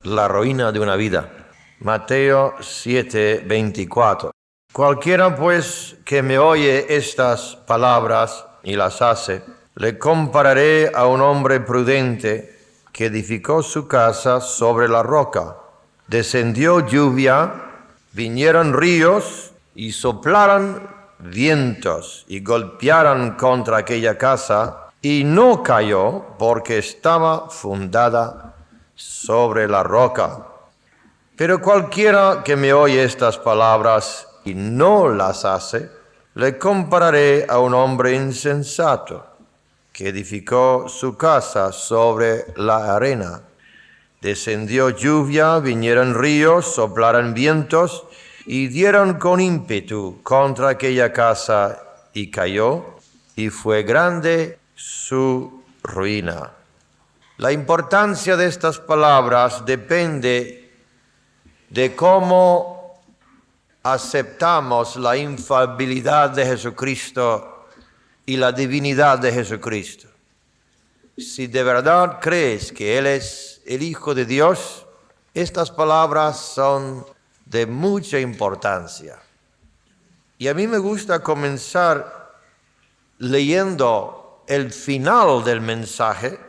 la ruina de una vida. Mateo 7:24. Cualquiera pues que me oye estas palabras y las hace, le compararé a un hombre prudente que edificó su casa sobre la roca. Descendió lluvia, vinieron ríos y soplaron vientos y golpearon contra aquella casa, y no cayó porque estaba fundada sobre la roca. Pero cualquiera que me oye estas palabras y no las hace, le compararé a un hombre insensato que edificó su casa sobre la arena. Descendió lluvia, vinieron ríos, soplaron vientos y dieron con ímpetu contra aquella casa, y cayó, y fue grande su ruina. La importancia de estas palabras depende de cómo aceptamos la infalibilidad de Jesucristo y la divinidad de Jesucristo. Si de verdad crees que Él es el Hijo de Dios, estas palabras son de mucha importancia. Y a mí me gusta comenzar leyendo el final del mensaje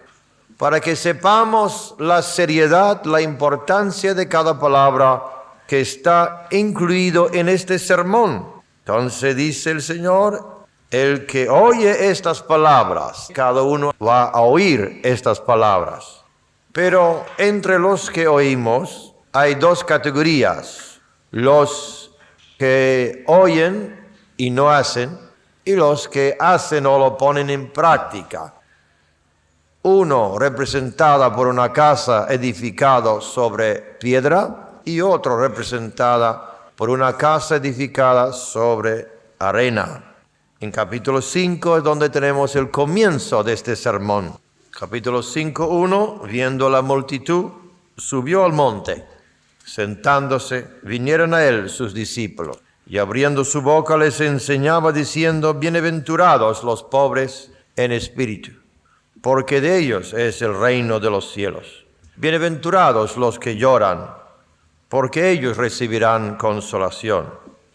para que sepamos la seriedad, la importancia de cada palabra que está incluido en este sermón. Entonces dice el Señor: el que oye estas palabras, cada uno va a oír estas palabras. Pero entre los que oímos hay dos categorías: los que oyen y no hacen, y los que hacen o lo ponen en práctica. Uno representada por una casa edificada sobre piedra, y otro representada por una casa edificada sobre arena. En capítulo 5 es donde tenemos el comienzo de este sermón. Capítulo 5:1, viendo la multitud, subió al monte. Sentándose, vinieron a él sus discípulos, y abriendo su boca les enseñaba diciendo: bienaventurados los pobres en espíritu, porque de ellos es el reino de los cielos. Bienaventurados los que lloran, porque ellos recibirán consolación.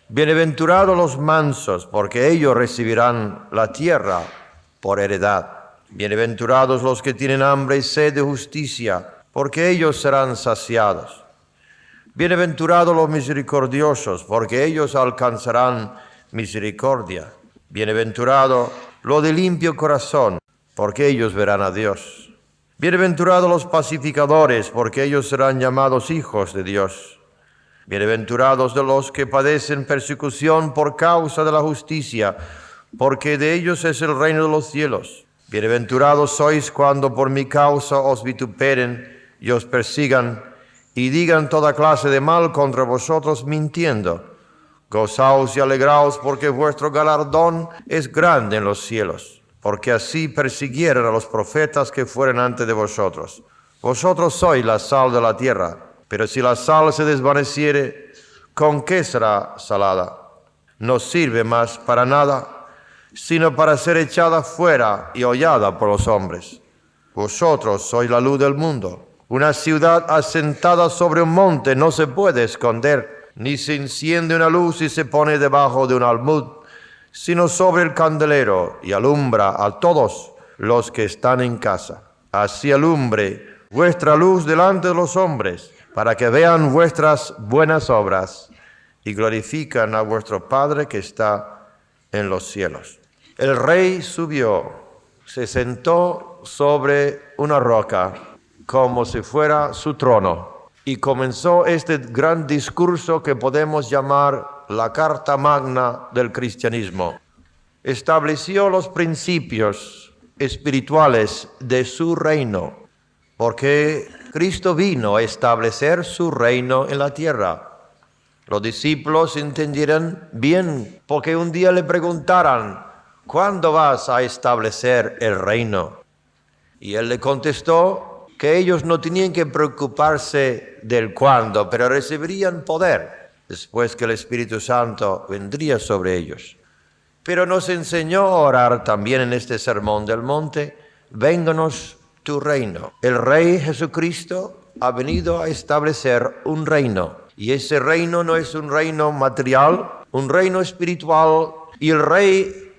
Bienaventurados los mansos, porque ellos recibirán la tierra por heredad. Bienaventurados los que tienen hambre y sed de justicia, porque ellos serán saciados. Bienaventurados los misericordiosos, porque ellos alcanzarán misericordia. Bienaventurados los de limpio corazón, porque ellos verán a Dios. Bienaventurados los pacificadores, porque ellos serán llamados hijos de Dios. Bienaventurados de los que padecen persecución por causa de la justicia, porque de ellos es el reino de los cielos. Bienaventurados sois cuando por mi causa os vituperen y os persigan, y digan toda clase de mal contra vosotros mintiendo. Gozaos y alegraos, porque vuestro galardón es grande en los cielos, porque así persiguieron a los profetas que fueron antes de vosotros. Vosotros sois la sal de la tierra, pero si la sal se desvaneciere, ¿con qué será salada? No sirve más para nada, sino para ser echada fuera y hollada por los hombres. Vosotros sois la luz del mundo. Una ciudad asentada sobre un monte no se puede esconder, ni se enciende una luz y se pone debajo de un almud, sino sobre el candelero, y alumbra a todos los que están en casa. Así alumbre vuestra luz delante de los hombres, para que vean vuestras buenas obras y glorifican a vuestro Padre que está en los cielos. El rey subió, se sentó sobre una roca, como si fuera su trono, y comenzó este gran discurso que podemos llamar la Carta Magna del cristianismo. Estableció los principios espirituales de su reino, porque Cristo vino a establecer su reino en la tierra. Los discípulos entendieron bien, porque un día le preguntaron: ¿cuándo vas a establecer el reino? Y él le contestó que ellos no tenían que preocuparse del cuándo, pero recibirían poder después que el Espíritu Santo vendría sobre ellos. Pero nos enseñó a orar también en este sermón del monte: vénganos tu reino. El Rey Jesucristo ha venido a establecer un reino. Y ese reino no es un reino material, un reino espiritual. Y el rey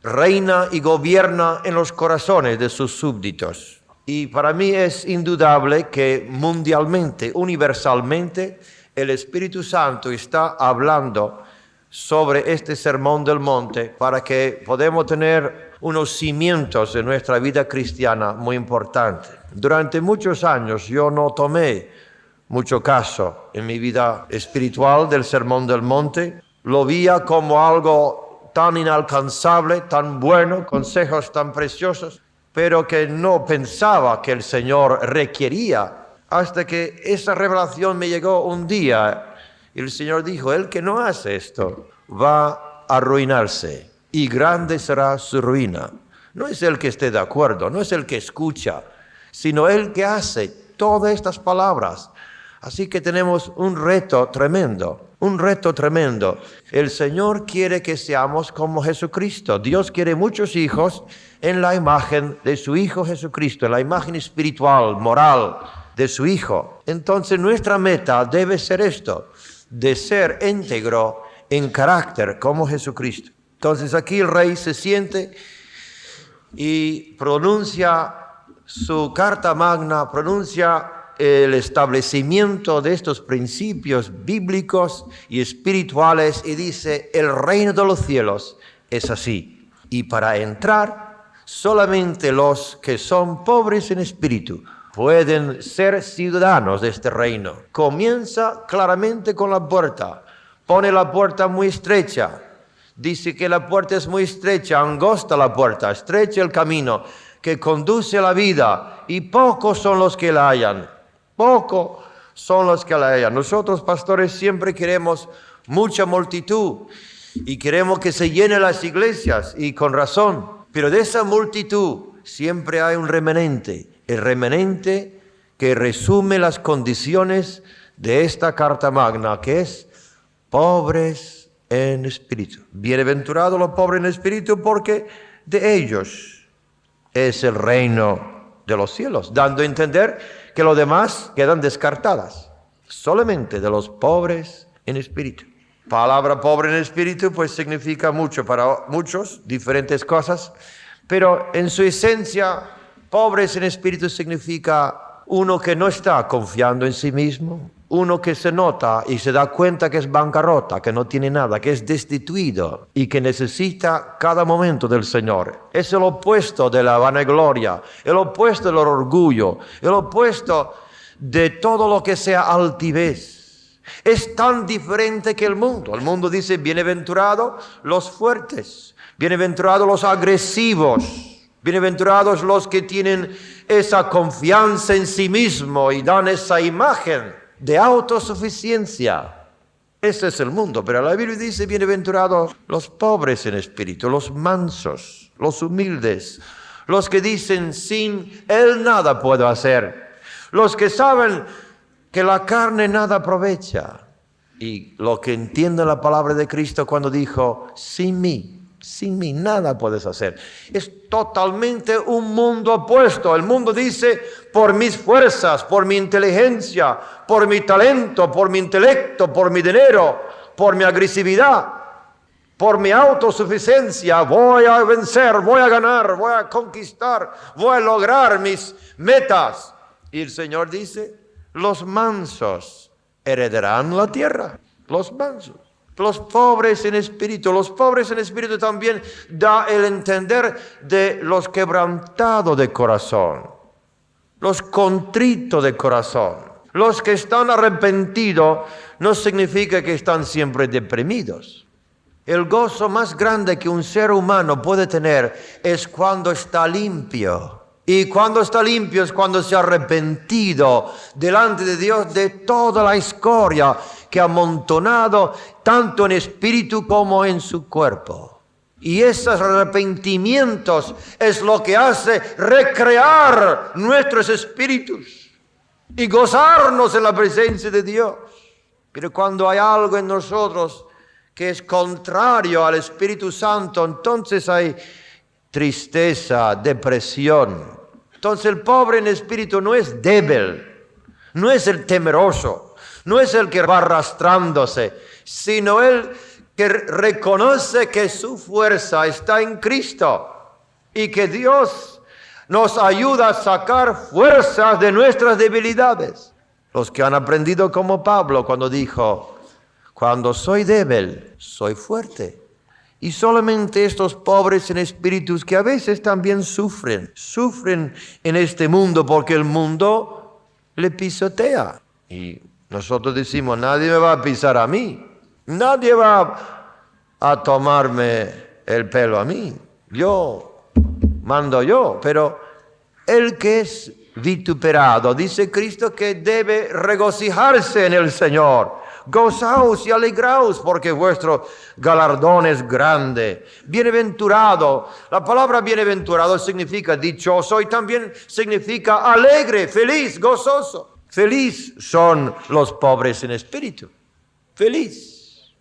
reina y gobierna en los corazones de sus súbditos. Y para mí es indudable que mundialmente, universalmente, el Espíritu Santo está hablando sobre este sermón del monte para que podamos tener unos cimientos en nuestra vida cristiana muy importantes. Durante muchos años yo no tomé mucho caso en mi vida espiritual del sermón del monte. Lo veía como algo tan inalcanzable, tan bueno, consejos tan preciosos, pero que no pensaba que el Señor requería, hasta que esa revelación me llegó un día. Y el Señor dijo, el que no hace esto va a arruinarse y grande será su ruina. No es el que esté de acuerdo, no es el que escucha, sino el que hace todas estas palabras. Así que tenemos un reto tremendo, un reto tremendo. El Señor quiere que seamos como Jesucristo. Dios quiere muchos hijos en la imagen de su Hijo Jesucristo, en la imagen espiritual, moral de su Hijo. Entonces nuestra meta debe ser esto, de ser íntegro en carácter como Jesucristo. Entonces aquí el rey se siente y pronuncia su carta magna, pronuncia el establecimiento de estos principios bíblicos y espirituales y dice, el reino de los cielos es así. Y para entrar, solamente los que son pobres en espíritu pueden ser ciudadanos de este reino. Comienza claramente con la puerta. Pone la puerta muy estrecha. Dice que la puerta es muy estrecha, angosta la puerta, estrecha el camino que conduce a la vida y pocos son los que la hallan. Pocos son los que la hallan. Nosotros, pastores, siempre queremos mucha multitud y queremos que se llenen las iglesias y con razón. Pero de esa multitud siempre hay un remanente. El remanente que resume las condiciones de esta carta magna, que es pobres en espíritu. Bienaventurados los pobres en espíritu, porque de ellos es el reino de los cielos, dando a entender que los demás quedan descartadas, solamente de los pobres en espíritu. Palabra pobre en espíritu pues significa mucho para muchos, diferentes cosas, pero en su esencia, pobres en espíritu significa uno que no está confiando en sí mismo, uno que se nota y se da cuenta que es bancarrota, que no tiene nada, que es destituido y que necesita cada momento del Señor. Es el opuesto de la vanagloria, el opuesto del orgullo, el opuesto de todo lo que sea altivez. Es tan diferente que el mundo. El mundo dice, bienaventurados los fuertes, bienaventurados los agresivos, bienaventurados los que tienen esa confianza en sí mismo y dan esa imagen de autosuficiencia. Ese es el mundo, pero la Biblia dice, bienaventurados los pobres en espíritu, los mansos, los humildes, los que dicen, sin Él nada puedo hacer, los que saben que la carne nada aprovecha, y lo que entiende la palabra de Cristo cuando dijo, sin mí nada puedes hacer. Es totalmente un mundo opuesto. El mundo dice, por mis fuerzas, por mi inteligencia, por mi talento, por mi intelecto, por mi dinero, por mi agresividad, por mi autosuficiencia, voy a vencer, voy a ganar, voy a conquistar, voy a lograr mis metas. Y el Señor dice, los mansos heredarán la tierra, los mansos. Los pobres en espíritu también da el entender de los quebrantados de corazón, los contritos de corazón. Los que están arrepentidos no significa que están siempre deprimidos. El gozo más grande que un ser humano puede tener es cuando está limpio. Y cuando está limpio es cuando se ha arrepentido delante de Dios de toda la escoria que ha amontonado tanto en espíritu como en su cuerpo. Y esos arrepentimientos es lo que hace recrear nuestros espíritus y gozarnos en la presencia de Dios. Pero cuando hay algo en nosotros que es contrario al Espíritu Santo, entonces hay tristeza, depresión. Entonces el pobre en espíritu no es débil, No es el temeroso, no es el que va arrastrándose, sino el que reconoce que su fuerza está en Cristo y que Dios nos ayuda a sacar fuerzas de nuestras debilidades. Los que han aprendido como Pablo cuando dijo, cuando soy débil, soy fuerte. Y solamente estos pobres en espíritus que a veces también sufren en este mundo porque el mundo le pisotea. Y nosotros decimos, nadie me va a pisar a mí, nadie va a tomarme el pelo a mí, yo mando yo. Pero el que es vituperado, dice Cristo que debe regocijarse en el Señor. Gozaos y alegraos porque vuestro galardón es grande. Bienaventurado, la palabra bienaventurado significa dichoso y también significa alegre, feliz, gozoso. Feliz son los pobres en espíritu, feliz.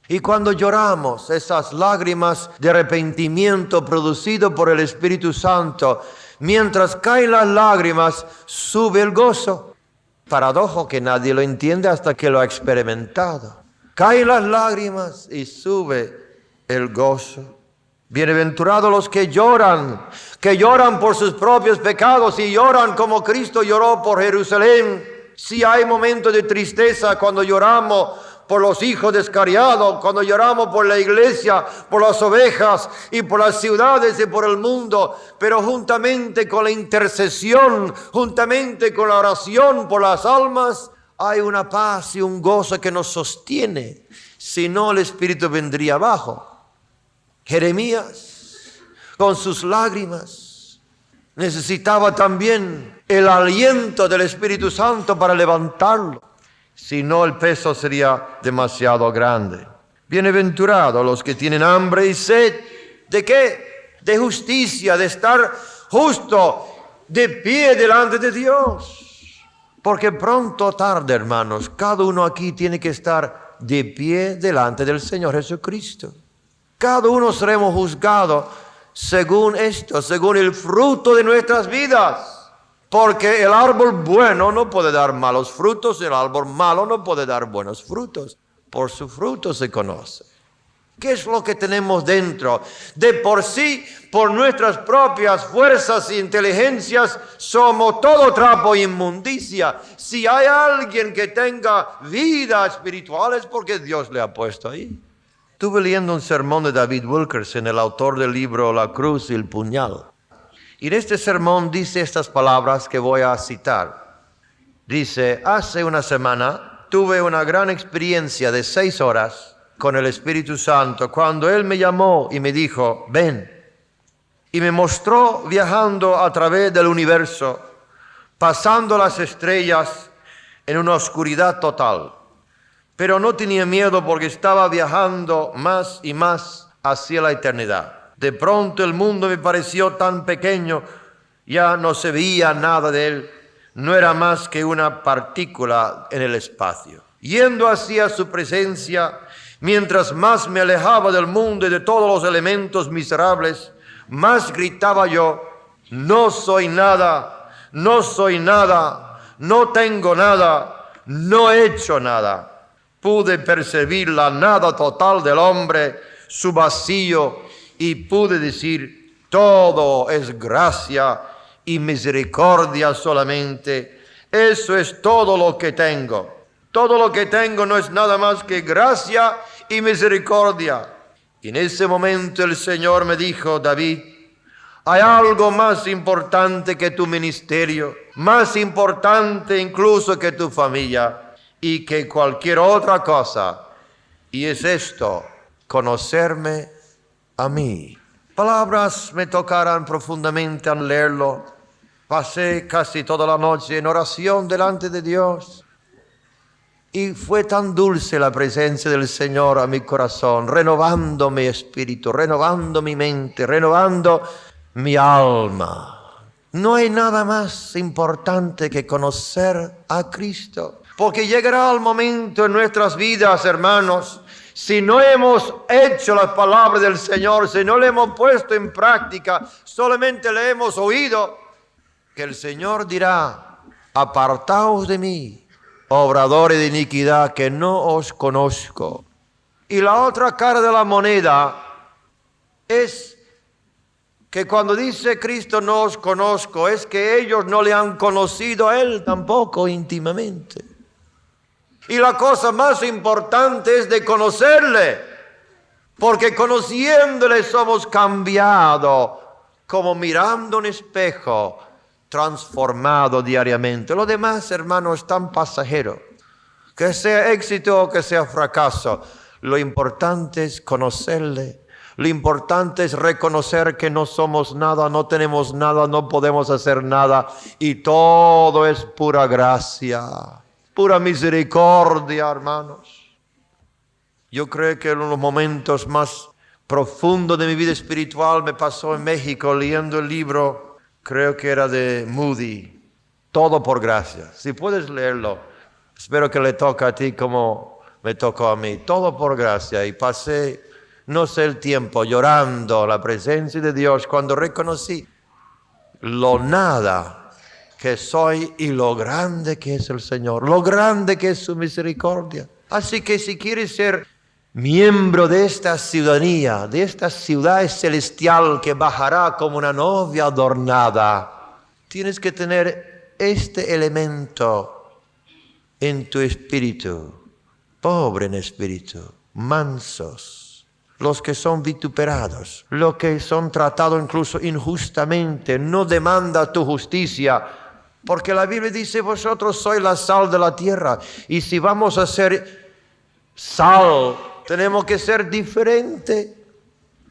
Y cuando lloramos esas lágrimas de arrepentimiento producido por el Espíritu Santo, mientras caen las lágrimas, sube el gozo. Paradojo que nadie lo entiende hasta que lo ha experimentado. Caen las lágrimas y sube el gozo. Bienaventurados los que lloran por sus propios pecados y lloran como Cristo lloró por Jerusalén. Si hay momentos de tristeza cuando lloramos por los hijos descarriados, cuando lloramos por la iglesia, por las ovejas y por las ciudades y por el mundo, pero juntamente con la intercesión, juntamente con la oración por las almas, hay una paz y un gozo que nos sostiene. Si no, el Espíritu vendría abajo. Jeremías, con sus lágrimas, necesitaba también el aliento del Espíritu Santo para levantarlo. Si no, el peso sería demasiado grande. Bienaventurados los que tienen hambre y sed. ¿De qué? De justicia, de estar justo, de pie delante de Dios. Porque pronto o tarde, hermanos, cada uno aquí tiene que estar de pie delante del Señor Jesucristo. Cada uno seremos juzgados según esto, según el fruto de nuestras vidas. Porque el árbol bueno no puede dar malos frutos, el árbol malo no puede dar buenos frutos. Por su fruto se conoce. ¿Qué es lo que tenemos dentro? De por sí, por nuestras propias fuerzas e inteligencias, somos todo trapo e inmundicia. Si hay alguien que tenga vida espiritual es porque Dios le ha puesto ahí. Estuve leyendo un sermón de David Wilkerson, el autor del libro La Cruz y el Puñal. Y en este sermón dice estas palabras que voy a citar. Dice, hace una semana tuve una gran experiencia de 6 horas con el Espíritu Santo cuando Él me llamó y me dijo, ven. Y me mostró viajando a través del universo, pasando las estrellas en una oscuridad total. Pero no tenía miedo porque estaba viajando más y más hacia la eternidad. De pronto el mundo me pareció tan pequeño, ya no se veía nada de él, no era más que una partícula en el espacio. Yendo hacia su presencia, mientras más me alejaba del mundo y de todos los elementos miserables, más gritaba yo, no soy nada, no soy nada, no tengo nada, no he hecho nada. Pude percibir la nada total del hombre, su vacío, y pude decir, todo es gracia y misericordia solamente. Eso es todo lo que tengo. Todo lo que tengo no es nada más que gracia y misericordia. Y en ese momento el Señor me dijo, David, hay algo más importante que tu ministerio, más importante incluso que tu familia y que cualquier otra cosa. Y es esto, conocerme a mí. Palabras me tocaron profundamente al leerlo. Pasé casi toda la noche en oración delante de Dios. Y fue tan dulce la presencia del Señor a mi corazón, renovando mi espíritu, renovando mi mente, renovando mi alma. No hay nada más importante que conocer a Cristo. Porque llegará el momento en nuestras vidas, hermanos, si no hemos hecho las palabras del Señor, si no le hemos puesto en práctica, solamente le hemos oído, que el Señor dirá, apartaos de mí, obradores de iniquidad, que no os conozco. Y la otra cara de la moneda es que cuando dice Cristo no os conozco, es que ellos no le han conocido a Él tampoco íntimamente. Y la cosa más importante es de conocerle, porque conociéndole somos cambiados, como mirando un espejo, transformado diariamente. Lo demás, hermanos, es tan pasajero, que sea éxito o que sea fracaso. Lo importante es conocerle. Lo importante es reconocer que no somos nada, no tenemos nada, no podemos hacer nada. Y todo es pura gracia, pura misericordia, hermanos. Yo creo que en los momentos más profundos de mi vida espiritual me pasó en México leyendo el libro, creo que era de Moody, Todo por gracia. Si puedes leerlo, espero que le toque a ti como me tocó a mí. Todo por gracia. Y pasé, no sé el tiempo, llorando la presencia de Dios cuando reconocí lo nada que soy y lo grande que es el Señor, lo grande que es su misericordia. Así que si quieres ser miembro de esta ciudadanía, de esta ciudad celestial que bajará como una novia adornada, tienes que tener este elemento en tu espíritu. Pobre en espíritu, mansos, los que son vituperados, los que son tratados incluso injustamente, no demanda tu justicia, porque la Biblia dice, vosotros sois la sal de la tierra, y si vamos a ser sal, tenemos que ser diferentes,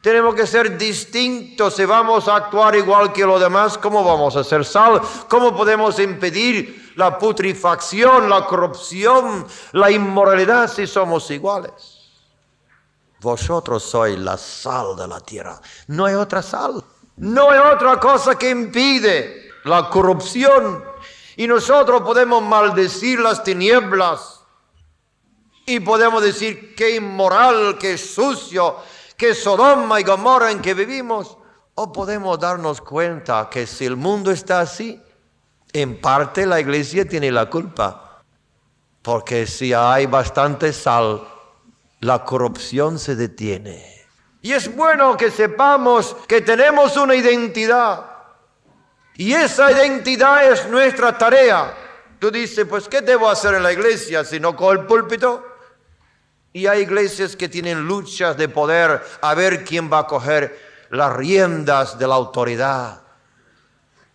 tenemos que ser distintos. Si vamos a actuar igual que los demás, ¿cómo vamos a ser sal? ¿Cómo podemos impedir la putrefacción, la corrupción, la inmoralidad si somos iguales? Vosotros sois la sal de la tierra. No hay otra sal. No hay otra cosa que impide la corrupción. Y nosotros podemos maldecir las tinieblas. Y podemos decir qué inmoral, qué sucio, qué Sodoma y Gomorra en que vivimos. O podemos darnos cuenta que si el mundo está así, en parte la iglesia tiene la culpa. Porque si hay bastante sal, la corrupción se detiene. Y es bueno que sepamos que tenemos una identidad. Y esa identidad es nuestra tarea. Tú dices, pues ¿qué debo hacer en la iglesia si no cojo el púlpito? Y hay iglesias que tienen luchas de poder a ver quién va a coger las riendas de la autoridad.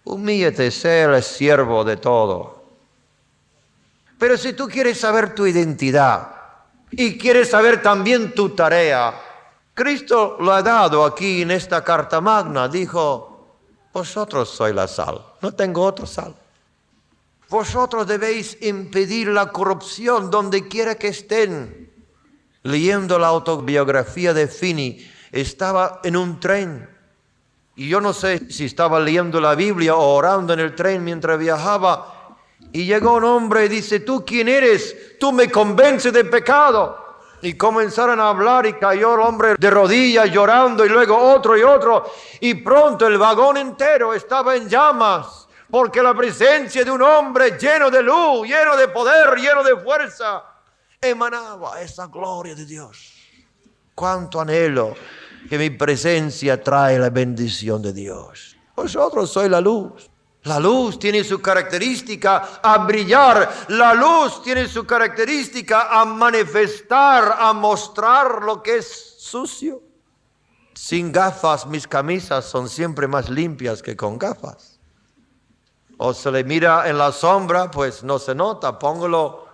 Humíllate, sé el siervo de todo. Pero si tú quieres saber tu identidad y quieres saber también tu tarea, Cristo lo ha dado aquí en esta carta magna. Dijo, vosotros sois la sal, no tengo otra sal. Vosotros debéis impedir la corrupción donde quiera que estén. Leyendo la autobiografía de Finney, estaba en un tren. Y yo no sé si estaba leyendo la Biblia o orando en el tren mientras viajaba. Y llegó un hombre y dice, ¿tú quién eres? Tú me convences de pecado. Y comenzaron a hablar y cayó el hombre de rodillas llorando y luego otro y otro. Y pronto el vagón entero estaba en llamas. Porque la presencia de un hombre lleno de luz, lleno de poder, lleno de fuerza, emanaba esa gloria de Dios. Cuánto anhelo que mi presencia trae la bendición de Dios. Vosotros sois la luz. La luz tiene su característica a brillar. La luz tiene su característica a manifestar, a mostrar lo que es sucio. Sin gafas, mis camisas son siempre más limpias que con gafas. O se le mira en la sombra, pues no se nota. Póngalo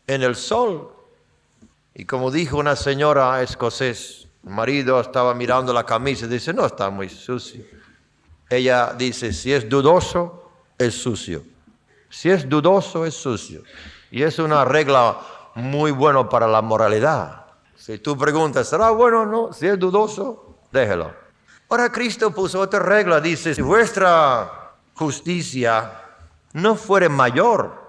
en el sol. Y como dijo una señora escocés, el marido estaba mirando la camisa y dice, no está muy sucio. Ella dice, si es dudoso, es sucio. Si es dudoso, es sucio. Y es una regla muy buena para la moralidad. Si tú preguntas, ¿será bueno o no? Si es dudoso, déjelo. Ahora Cristo puso otra regla, dice, si vuestra justicia no fuere mayor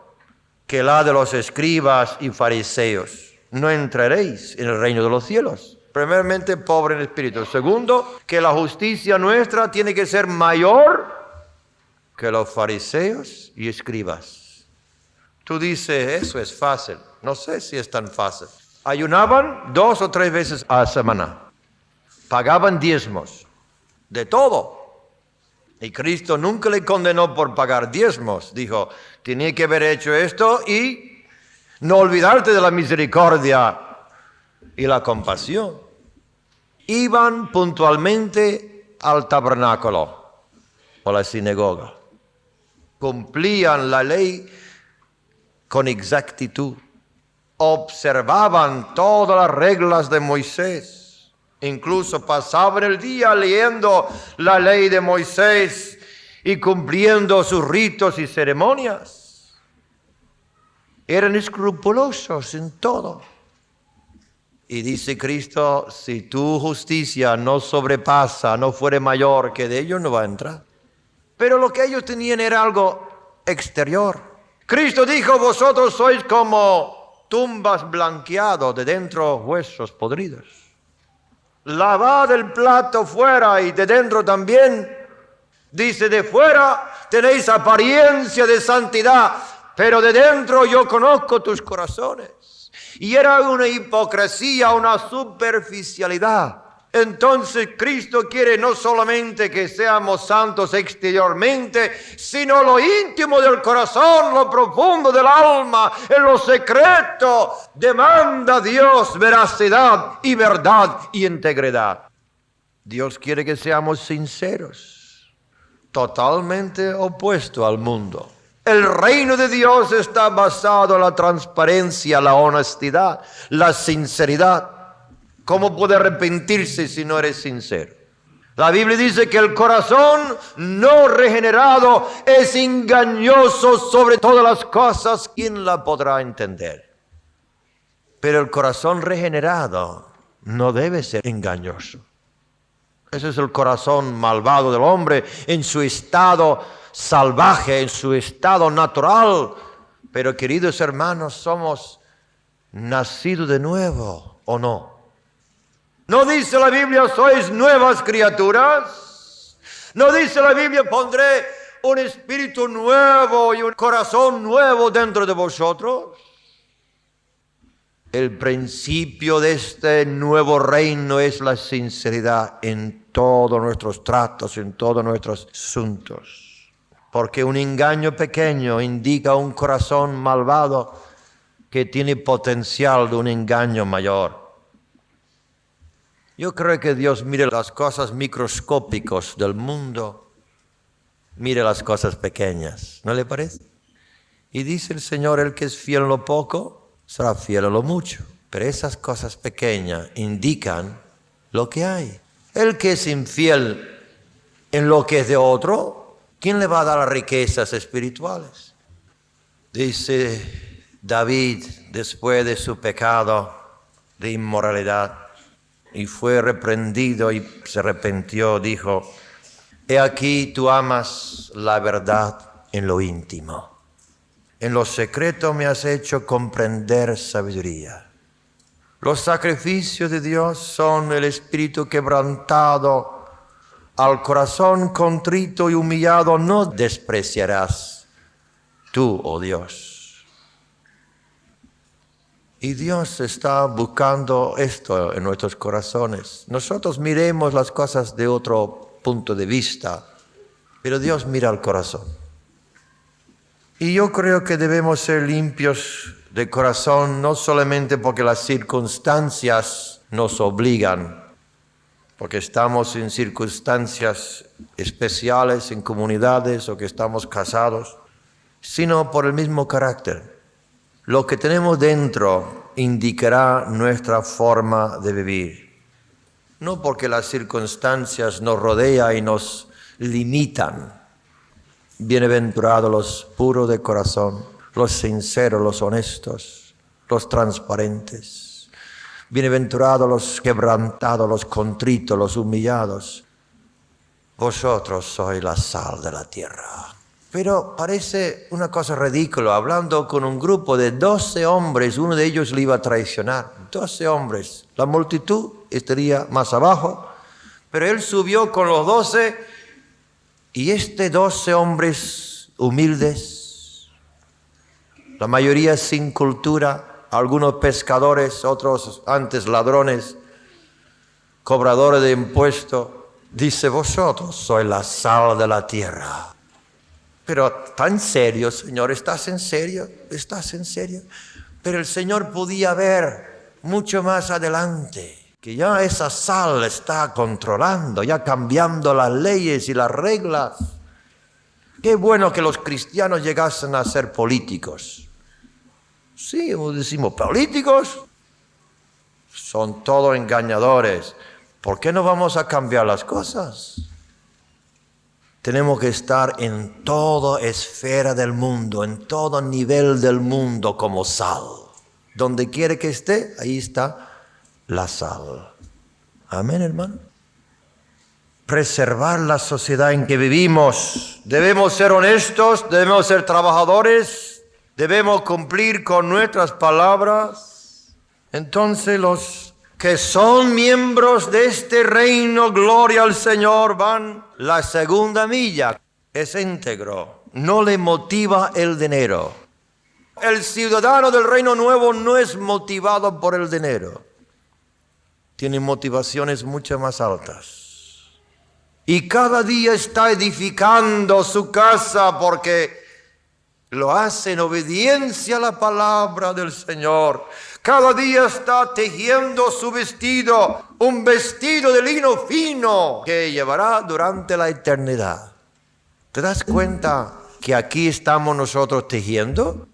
que la de los escribas y fariseos, no entraréis en el reino de los cielos. Primeramente, pobre en espíritu. Segundo, que la justicia nuestra tiene que ser mayor que los fariseos y escribas. Tú dices, eso es fácil. No sé si es tan fácil. Ayunaban 2 o 3 veces a la semana. Pagaban diezmos de todo. Y Cristo nunca le condenó por pagar diezmos. Dijo, tenía que haber hecho esto y no olvidarte de la misericordia y la compasión. Iban puntualmente al tabernáculo o la sinagoga. Cumplían la ley con exactitud. Observaban todas las reglas de Moisés. Incluso pasaban el día leyendo la ley de Moisés y cumpliendo sus ritos y ceremonias. Eran escrupulosos en todo. Y dice Cristo, si tu justicia no sobrepasa, no fuere mayor que de ellos, no va a entrar. Pero lo que ellos tenían era algo exterior. Cristo dijo, vosotros sois como tumbas blanqueadas, de dentro huesos podridos. Lavad el plato fuera y de dentro también. Dice, de fuera tenéis apariencia de santidad, pero de dentro yo conozco tus corazones. Y era una hipocresía, una superficialidad. Entonces Cristo quiere no solamente que seamos santos exteriormente, sino lo íntimo del corazón, lo profundo del alma, en lo secreto, demanda Dios veracidad y verdad y integridad. Dios quiere que seamos sinceros, totalmente opuesto al mundo. El reino de Dios está basado en la transparencia, la honestidad, la sinceridad. ¿Cómo puede arrepentirse si no eres sincero? La Biblia dice que el corazón no regenerado es engañoso sobre todas las cosas. ¿Quién la podrá entender? Pero el corazón regenerado no debe ser engañoso. Ese es el corazón malvado del hombre en su estado salvaje, en su estado natural. Pero queridos hermanos, somos nacidos de nuevo, ¿o no? ¿No dice la Biblia, sois nuevas criaturas? ¿No dice la Biblia, pondré un espíritu nuevo y un corazón nuevo dentro de vosotros? El principio de este nuevo reino es la sinceridad en todos nuestros tratos, en todos nuestros asuntos. Porque un engaño pequeño indica un corazón malvado que tiene potencial de un engaño mayor. Yo creo que Dios mire las cosas microscópicas del mundo, mire las cosas pequeñas, ¿no le parece? Y dice el Señor, el que es fiel en lo poco, será fiel en lo mucho. Pero esas cosas pequeñas indican lo que hay. El que es infiel en lo que es de otro, ¿quién le va a dar las riquezas espirituales? Dice David, después de su pecado de inmoralidad, y fue reprendido y se arrepintió, dijo, he aquí tú amas la verdad en lo íntimo. En lo secreto me has hecho comprender sabiduría. Los sacrificios de Dios son el espíritu quebrantado. Al corazón contrito y humillado no despreciarás tú, oh Dios. Y Dios está buscando esto en nuestros corazones. Nosotros miremos las cosas de otro punto de vista, pero Dios mira al corazón. Y yo creo que debemos ser limpios de corazón, no solamente porque las circunstancias nos obligan, porque estamos en circunstancias especiales, en comunidades o que estamos casados, sino por el mismo carácter. Lo que tenemos dentro indicará nuestra forma de vivir. No porque las circunstancias nos rodean y nos limitan. Bienaventurados los puros de corazón, los sinceros, los honestos, los transparentes. Bienaventurados los quebrantados, los contritos, los humillados. Vosotros sois la sal de la tierra. Pero parece una cosa ridícula, hablando con un grupo de 12 hombres, uno de ellos le iba a traicionar. 12 hombres, la multitud estaría más abajo, pero él subió con los 12 Y 12 hombres humildes, la mayoría sin cultura, algunos pescadores, otros antes ladrones, cobradores de impuestos, dice: vosotros sois la sal de la tierra. Pero ¿está en serio, Señor? ¿Estás en serio? ¿Estás en serio? Pero el Señor podía ver mucho más adelante que ya esa sal está controlando, ya cambiando las leyes y las reglas. Qué bueno que los cristianos llegasen a ser políticos. Sí, decimos, políticos son todos engañadores. ¿Por qué no vamos a cambiar las cosas? Tenemos que estar en toda esfera del mundo, en todo nivel del mundo como sal. Donde quiere que esté, ahí está la sal. Amén, hermano. Preservar la sociedad en que vivimos. Debemos ser honestos, debemos ser trabajadores, debemos cumplir con nuestras palabras. Entonces los que son miembros de este reino, gloria al Señor, van la segunda milla. Es íntegro, no le motiva el dinero. El ciudadano del reino nuevo no es motivado por el dinero. Tiene motivaciones mucho más altas. Y cada día está edificando su casa porque lo hace en obediencia a la palabra del Señor. Cada día está tejiendo su vestido, un vestido de lino fino que llevará durante la eternidad. ¿Te das cuenta que aquí estamos nosotros tejiendo?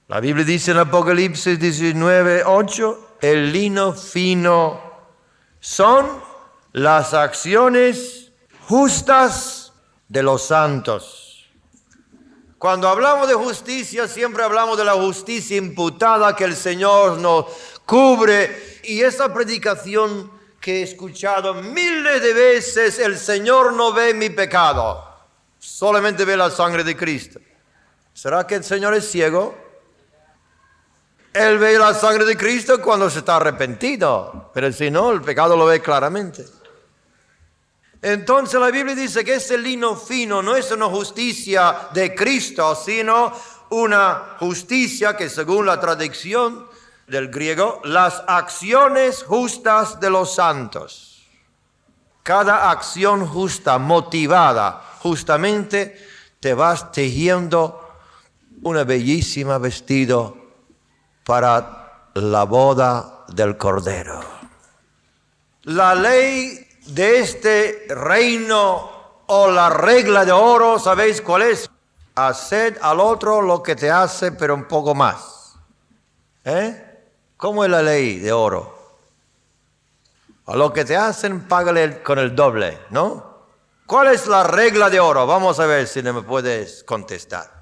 La Biblia dice en Apocalipsis 19:8, el lino fino son las acciones justas de los santos. Cuando hablamos de justicia, siempre hablamos de la justicia imputada que el Señor nos cubre. Y esa predicación que he escuchado miles de veces, el Señor no ve mi pecado, solamente ve la sangre de Cristo. ¿Será que el Señor es ciego? Él ve la sangre de Cristo cuando se está arrepentido, pero si no, el pecado lo ve claramente. Entonces la Biblia dice que ese lino fino no es una justicia de Cristo, sino una justicia que, según la traducción del griego, las acciones justas de los santos. Cada acción justa, motivada justamente, te vas tejiendo una bellísima vestido para la boda del Cordero. La ley de este reino o la regla de oro, ¿sabéis cuál es? Haced al otro lo que te hace, pero un poco más. ¿Cómo es la ley de oro? A lo que te hacen, págale con el doble, ¿no? ¿Cuál es la regla de oro? Vamos a ver si me puedes contestar.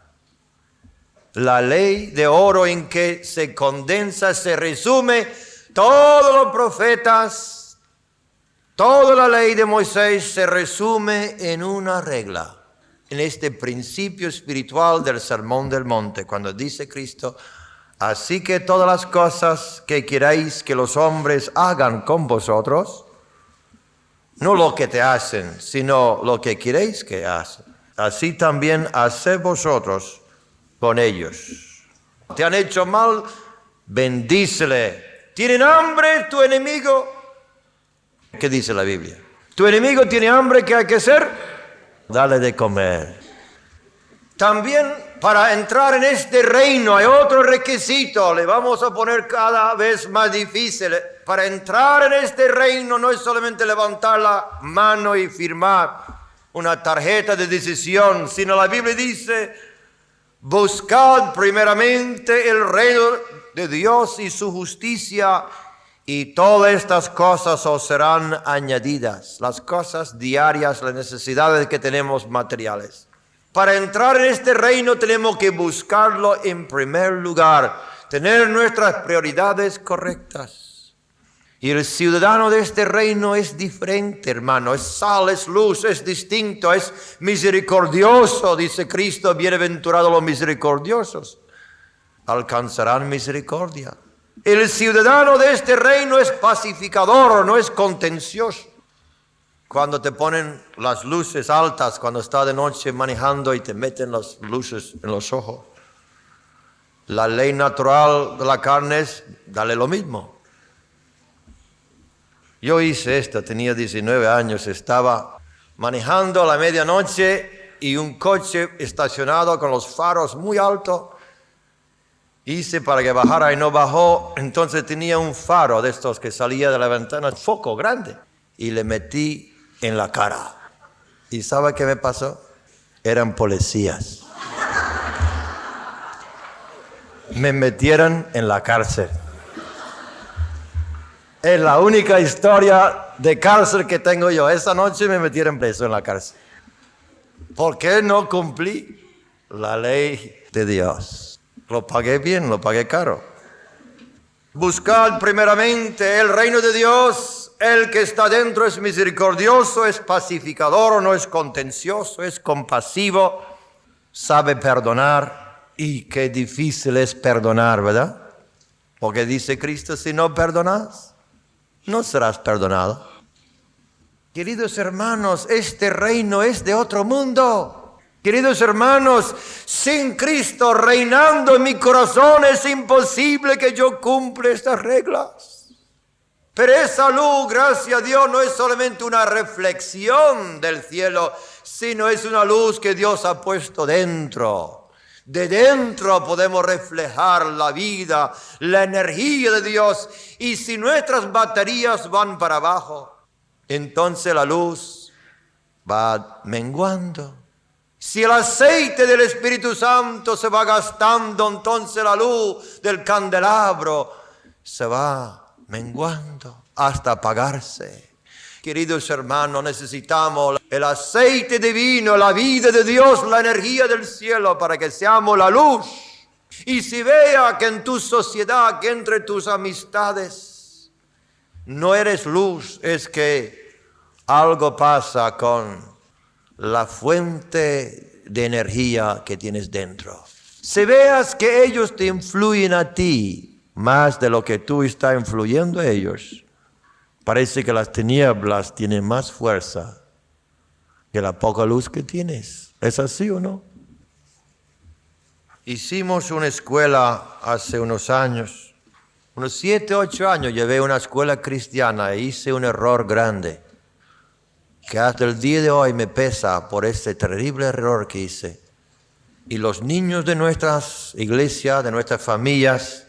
La ley de oro en que se condensa, se resume todos los profetas, toda la ley de Moisés se resume en una regla, en este principio espiritual del Sermón del Monte, cuando dice Cristo: así que todas las cosas que queráis que los hombres hagan con vosotros, no lo que te hacen, sino lo que queréis que hacen, así también haced vosotros con ellos. ¿Te han hecho mal? Bendícele. ¿Tienen hambre tu enemigo? ¿Qué dice la Biblia? ¿Tu enemigo tiene hambre? ¿Qué hay que hacer? Dale de comer. También para entrar en este reino hay otro requisito. Le vamos a poner cada vez más difícil. Para entrar en este reino no es solamente levantar la mano y firmar una tarjeta de decisión, sino la Biblia dice: buscad primeramente el reino de Dios y su justicia, y todas estas cosas os serán añadidas. Las cosas diarias, las necesidades que tenemos materiales. Para entrar en este reino tenemos que buscarlo en primer lugar, tener nuestras prioridades correctas. Y el ciudadano de este reino es diferente, hermano. Es sal, es luz, es distinto, es misericordioso. Dice Cristo: bienaventurados los misericordiosos, alcanzarán misericordia. El ciudadano de este reino es pacificador, no es contencioso. Cuando te ponen las luces altas, cuando estás de noche manejando y te meten las luces en los ojos. La ley natural de la carne es darle lo mismo. Yo hice esto, tenía 19 años, estaba manejando a la medianoche y un coche estacionado con los faros muy altos. Hice para que bajara y no bajó, entonces tenía un faro de estos que salía de la ventana, un foco grande, y le metí en la cara. ¿Y sabe qué me pasó? Eran policías. Me metieron en la cárcel. Es la única historia de cárcel que tengo yo. Esa noche me metieron preso en la cárcel. ¿Por qué no cumplí la ley de Dios? Lo pagué bien, lo pagué caro. Buscad primeramente el reino de Dios. El que está dentro es misericordioso, es pacificador, no es contencioso, es compasivo, sabe perdonar. Y qué difícil es perdonar, ¿verdad? Porque dice Cristo, si no perdonas, no serás perdonado. Queridos hermanos, este reino es de otro mundo. Queridos hermanos, sin Cristo reinando en mi corazón es imposible que yo cumpla estas reglas. Pero esa luz, gracias a Dios, no es solamente una reflexión del cielo, sino es una luz que Dios ha puesto dentro. De dentro podemos reflejar la vida, la energía de Dios. Y si nuestras baterías van para abajo, entonces la luz va menguando. Si el aceite del Espíritu Santo se va gastando, entonces la luz del candelabro se va menguando hasta apagarse. Queridos hermanos, necesitamos el aceite divino, la vida de Dios, la energía del cielo para que seamos la luz. Y si vea que en tu sociedad, que entre tus amistades, no eres luz, es que algo pasa con la fuente de energía que tienes dentro. Si veas que ellos te influyen a ti más de lo que tú estás influyendo a ellos, parece que las tinieblas tienen más fuerza que la poca luz que tienes. ¿Es así o no? Hicimos una escuela hace unos años, unos 7, 8 años, llevé una escuela cristiana e hice un error grande, que hasta el día de hoy me pesa por este terrible error que hice. Y los niños de nuestras iglesias, de nuestras familias,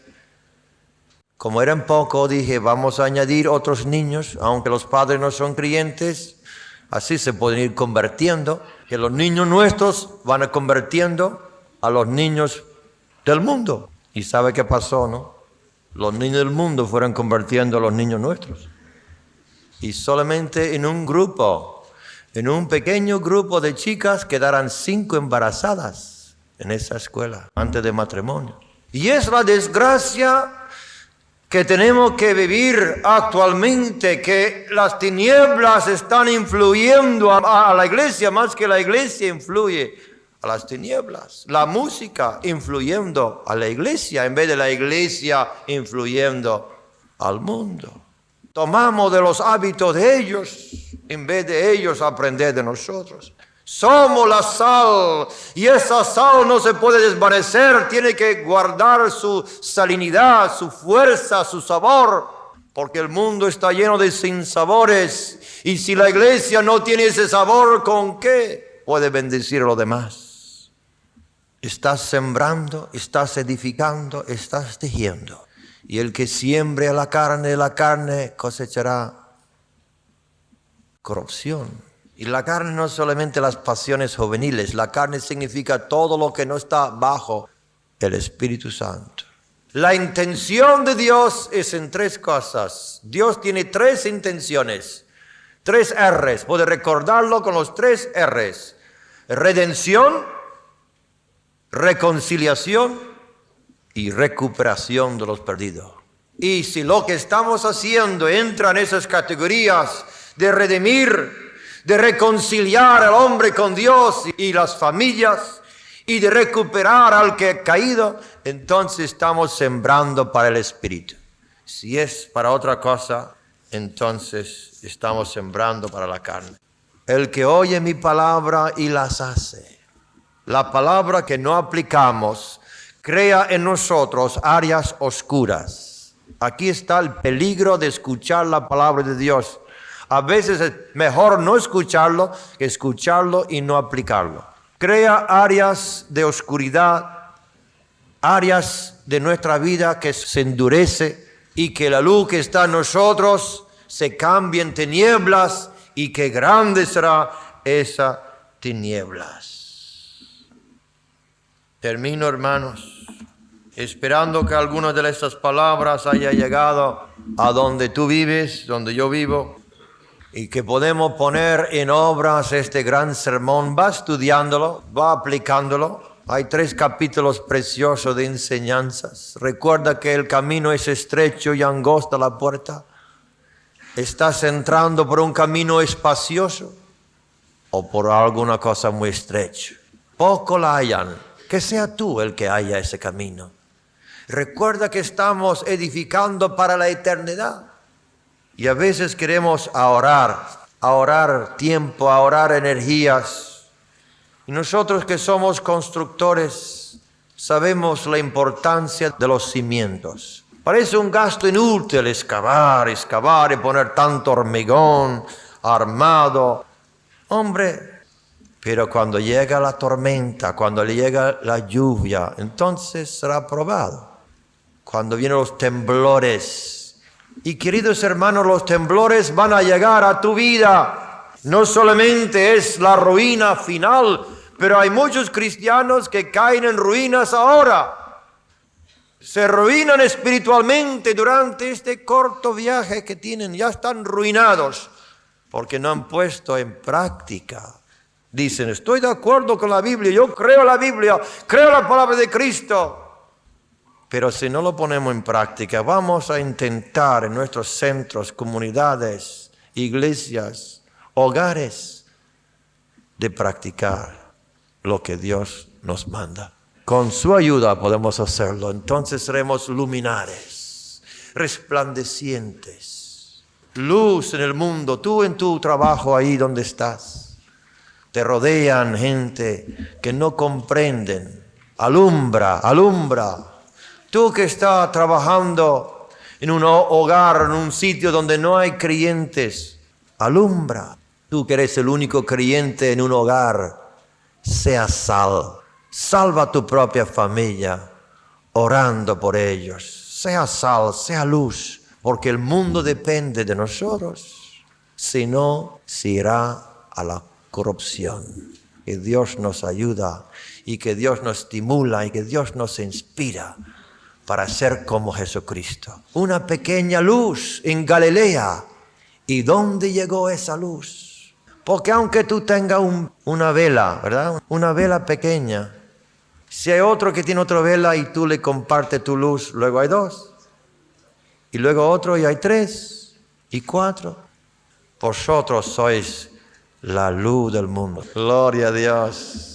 como eran pocos, dije, vamos a añadir otros niños, aunque los padres no son creyentes, así se pueden ir convirtiendo, que los niños nuestros van a convirtiendo a los niños del mundo. ¿Y sabe qué pasó, no? Los niños del mundo fueron convirtiendo a los niños nuestros. Y solamente en un grupo, en un pequeño grupo de chicas, quedaron 5 embarazadas en esa escuela, antes de matrimonio. Y es la desgracia que tenemos que vivir actualmente, que las tinieblas están influyendo a la iglesia más que la iglesia influye a las tinieblas. La música influyendo a la iglesia en vez de la iglesia influyendo al mundo. Tomamos de los hábitos de ellos en vez de ellos aprender de nosotros. Somos la sal y esa sal no se puede desvanecer, tiene que guardar su salinidad, su fuerza, su sabor, porque el mundo está lleno de sinsabores y si la iglesia no tiene ese sabor, ¿con qué puede bendecir a los demás? Estás sembrando, estás edificando, estás tejiendo y el que siembre a la carne cosechará corrupción. Y la carne no es solamente las pasiones juveniles, la carne significa todo lo que no está bajo el Espíritu Santo. La intención de Dios es en 3 cosas. Dios tiene 3 intenciones, 3 R's. Puede recordarlo con los 3 R's. Redención, reconciliación y recuperación de los perdidos. Y si lo que estamos haciendo entra en esas categorías de redimir, de reconciliar al hombre con Dios y las familias y de recuperar al que ha caído, entonces estamos sembrando para el Espíritu. Si es para otra cosa, entonces estamos sembrando para la carne. El que oye mi palabra y las hace. La palabra que no aplicamos crea en nosotros áreas oscuras. Aquí está el peligro de escuchar la palabra de Dios. A veces es mejor no escucharlo que escucharlo y no aplicarlo. Crea áreas de oscuridad, áreas de nuestra vida que se endurece y que la luz que está en nosotros se cambie en tinieblas y que grande será esa tinieblas. Termino, hermanos, esperando que alguna de estas palabras haya llegado a donde tú vives, donde yo vivo, y que podemos poner en obras este gran sermón. Va estudiándolo, va aplicándolo. Hay 3 capítulos preciosos de enseñanzas. Recuerda que el camino es estrecho y angosta la puerta. ¿Estás entrando por un camino espacioso o por alguna cosa muy estrecha? Poco la hallan. Que sea tú el que haya ese camino. Recuerda que estamos edificando para la eternidad. Y a veces queremos ahorrar tiempo, ahorrar energías. Y nosotros que somos constructores sabemos la importancia de los cimientos. Parece un gasto inútil excavar y poner tanto hormigón armado. Hombre, pero cuando llega la tormenta, cuando le llega la lluvia, entonces será probado. Cuando vienen los temblores. Y queridos hermanos, los temblores van a llegar a tu vida. No solamente es la ruina final, pero hay muchos cristianos que caen en ruinas ahora. Se arruinan espiritualmente durante este corto viaje que tienen. Ya están arruinados porque no han puesto en práctica. Dicen, estoy de acuerdo con la Biblia, yo creo la Biblia, creo la palabra de Cristo. Pero si no lo ponemos en práctica, vamos a intentar en nuestros centros, comunidades, iglesias, hogares, de practicar lo que Dios nos manda. Con su ayuda podemos hacerlo. Entonces seremos luminares, resplandecientes, luz en el mundo. Tú en tu trabajo ahí donde estás. Te rodean gente que no comprenden. Alumbra. Tú que estás trabajando en un hogar, en un sitio donde no hay creyentes, alumbra. Tú que eres el único creyente en un hogar, sea sal. Salva tu propia familia orando por ellos. Sea sal, sea luz, porque el mundo depende de nosotros. Si no, se irá a la corrupción. Que Dios nos ayuda y que Dios nos estimula y que Dios nos inspira para ser como Jesucristo. Una pequeña luz en Galilea. ¿Y dónde llegó esa luz? Porque aunque tú tengas una vela, ¿verdad? Una vela pequeña. Si hay otro que tiene otra vela y tú le compartes tu luz, luego hay 2. Y luego otro y hay 3 y 4. Vosotros sois la luz del mundo. Gloria a Dios.